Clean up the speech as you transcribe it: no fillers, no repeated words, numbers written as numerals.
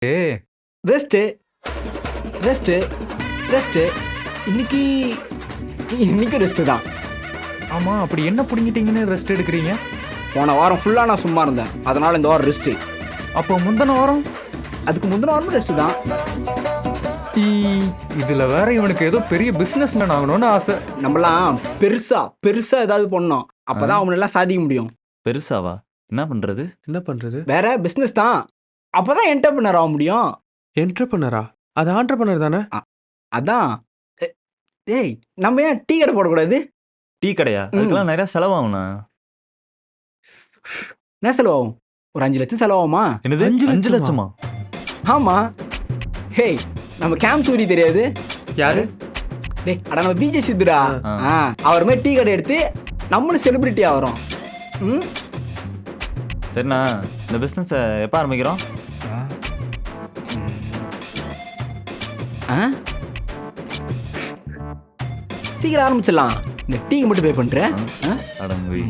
ஏ rest rest rest இன்னைக்கு இன்னைக்கு rest தான். ஆமா, அப்படி என்ன புடிங்கிட்டீங்கன்னு ரெஸ்ட் எடுக்கிறீங்க? போன வாரம் ஃபுல்லாக நான் சும்மா இருந்தேன், அதனால இந்த வாரம் ரெஸ்ட்டு. அப்போ முந்தின வாரம்? அதுக்கு முந்தின வாரமும் ரெஸ்ட்டு தான். ஈ, இதுல வேற இவனுக்கு ஏதோ பெரிய பிசினஸ் மேன் ஆகணும்னு ஆசை. நம்மலாம் பெருசா ஏதாவது பண்ணோம், அப்பதான் அவனெல்லாம் சாதிக்க முடியும். பெருசாவா? என்ன பண்றது? என்ன பண்றது? வேற பிஸ்னஸ் தான், அப்பதான் என்டர்பிரினர் ஆக முடியும். என்டர்பிரனரா? அது ஆண்டர்பிரனர் தானே? அதான் டேய், நம்ம ஏன் டீ கடை போடக்கூடாது? டீ கடையா? அதுக்கெல்லாம் நிறைய செலவாகும்ண்ணா. என்ன செலவாகும்? ஒரு 5 லட்சம் செலவாகுமா? என்னது, 5 5 லட்சமா? ஆமா. ஹேய், நம்ம கேம்ப் சூரி தெரியாது? யாரு? டேய், அட நம்ம பிஜே சித்துடா. ஆ. அவர் மாதிரி டீ கடை எடுத்து நம்மளும் செலிபிரிட்டி ஆகிறோம். ம் சரிண்ணா, இந்த பிசினஸ் எப்ப ஆரம்பிக்கிறோம்? ஆ? சீக்கிரம் ஆரம்பிச்சிடலாம். இந்த டீக்கு மட்டும் பே பண்றேன். அடங்கு